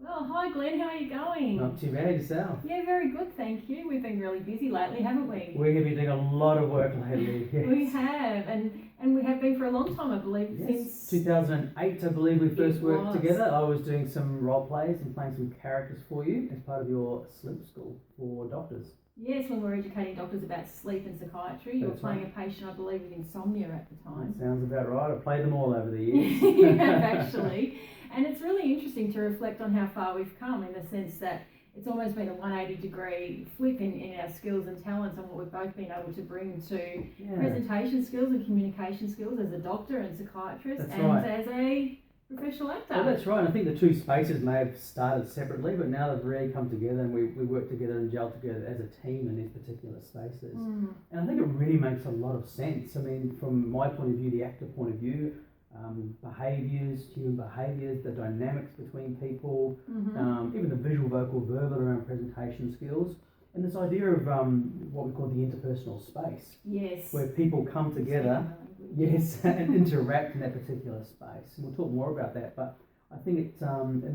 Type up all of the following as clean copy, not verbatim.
Well, hi Glenn, how are you going? Not too bad yourself. Yeah, very good, thank you. We've been really busy lately, haven't we? We have been doing a lot of work lately. Yes. We have, and we have been for a long time, I believe, Yes. since 2008, I believe we first worked was. together. I was doing some role plays and playing some characters for you as part of your sleep school for doctors. Yes, when we were educating doctors about sleep and psychiatry. You were playing a patient, I believe, with insomnia at the time. That sounds about right. I've played them all over the years. You have actually. And it's really interesting to reflect on how far we've come, in the sense that it's almost been a 180-degree flip in our skills and talents and what we've both been able to bring to presentation skills and communication skills as a doctor and psychiatrist as a professional actor. Well, that's right. And I think the two spaces may have started separately, but now they've really come together and we work together and gel together as a team in these particular spaces. And I think it really makes a lot of sense. I mean, from my point of view, the actor point of view, behaviours, human behaviours, the dynamics between people, even the visual, vocal, verbal around presentation skills, and this idea of what we call the interpersonal space. Yes. Where people come together, and interact in that particular space. And we'll talk more about that, but I think it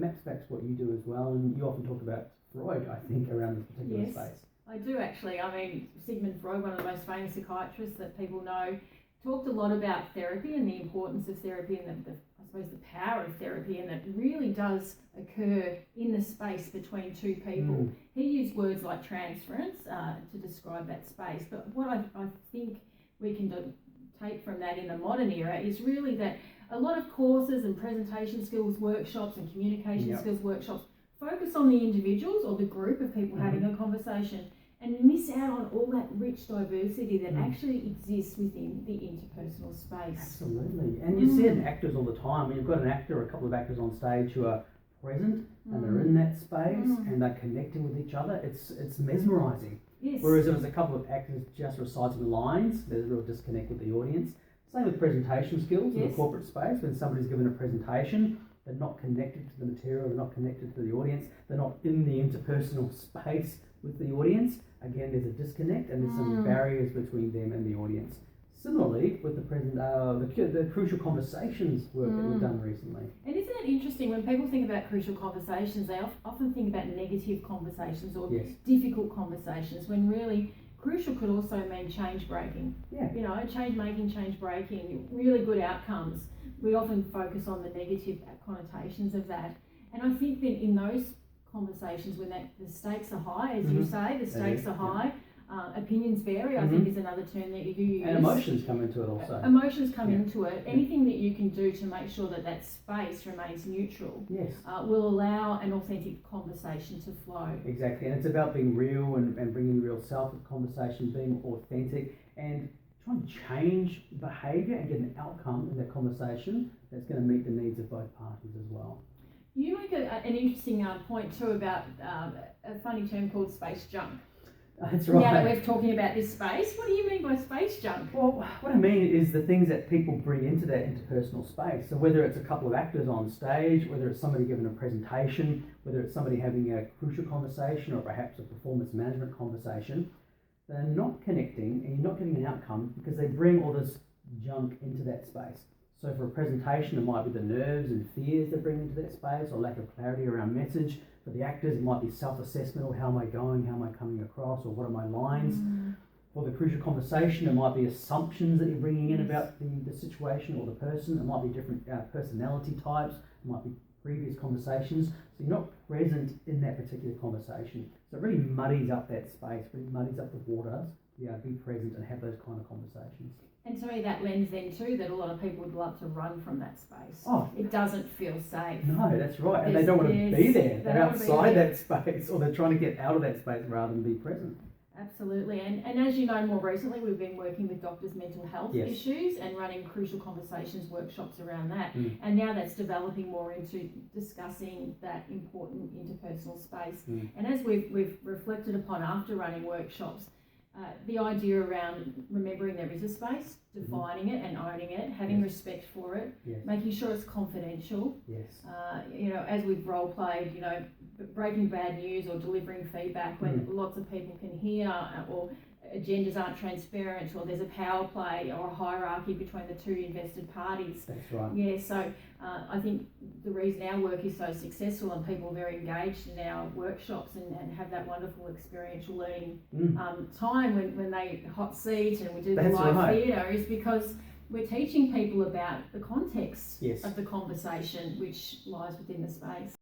maps back to what you do as well, and you often talk about Freud, I think, around this particular space. I do actually. I mean, Sigmund Freud, one of the most famous psychiatrists that people know, talked a lot about therapy and the importance of therapy and I suppose the power of therapy, and it really does occur in the space between two people. He used words like transference to describe that space, but what I think we can take from that in the modern era is really that a lot of courses and presentation skills workshops and communication skills workshops focus on the individuals or the group of people having a conversation, and miss out on all that rich diversity that actually exists within the interpersonal space. Absolutely. And you see it in actors all the time. When you've got an actor or a couple of actors on stage who are present and they're in that space and they're connecting with each other, it's mesmerising. Yes. Whereas if it's a couple of actors just reciting lines, there's a real disconnect with the audience. Same with presentation skills in the corporate space. When somebody's given a presentation, they're not connected to the material, they're not connected to the audience, they're not in the interpersonal space with the audience. Again, there's a disconnect and there's some barriers between them and the audience. Similarly, with the crucial conversations work that we've done recently. And isn't it interesting, when people think about crucial conversations, they often think about negative conversations or difficult conversations, when really crucial could also mean change breaking. You know, change making, change breaking, really good outcomes. We often focus on the negative connotations of that. And I think that in those conversations, when the stakes are high, as you say, the stakes are high, opinions vary, I think is another term that you do use. And emotions come into it also. Emotions come into it. Anything that you can do to make sure that space remains neutral will allow an authentic conversation to flow. Exactly, and it's about being real and bringing real self to the conversation, being authentic and trying to change behaviour and get an outcome in that conversation that's going to meet the needs of both parties as well. You make an interesting point too about a funny term called space junk. That's right. Now that we're talking about this space, what do you mean by space junk? Well, what I mean is the things that people bring into that interpersonal space. So whether it's a couple of actors on stage, whether it's somebody giving a presentation, whether it's somebody having a crucial conversation or perhaps a performance management conversation, they're not connecting and you're not getting an outcome because they bring all this junk into that space. So for a presentation, it might be the nerves and fears they bring into that space or lack of clarity around message. For the actors, it might be self-assessment, or how am I going, how am I coming across, or what are my lines. For the crucial conversation, it might be assumptions that you're bringing in about the situation or the person. It might be different personality types. It might be previous conversations. So you're not present in that particular conversation. So it really muddies up that space, really muddies up the water to be present and have those kind of conversations. And to me, that lends then too that a lot of people would love to run from that space. Oh, it doesn't feel safe. No, that's right. And they don't want to be there. They're outside that space, or they're trying to get out of that space rather than be present. Absolutely. And as you know, more recently, we've been working with doctors' mental health issues and running crucial conversations workshops around that. And now that's developing more into discussing that important interpersonal space. And as we've reflected upon after running workshops, the idea around remembering there is a space, defining it and owning it, having respect for it, making sure it's confidential. You know, as we've role played, breaking bad news or delivering feedback when lots of people can hear, or agendas aren't transparent, or there's a power play or a hierarchy between the two invested parties. That's right. Yeah, so I think the reason our work is so successful and people are very engaged in our workshops and have that wonderful experiential learning time when they hot seat and we do the That's live right. theatre is because we're teaching people about the context Yes. of the conversation which lies within the space.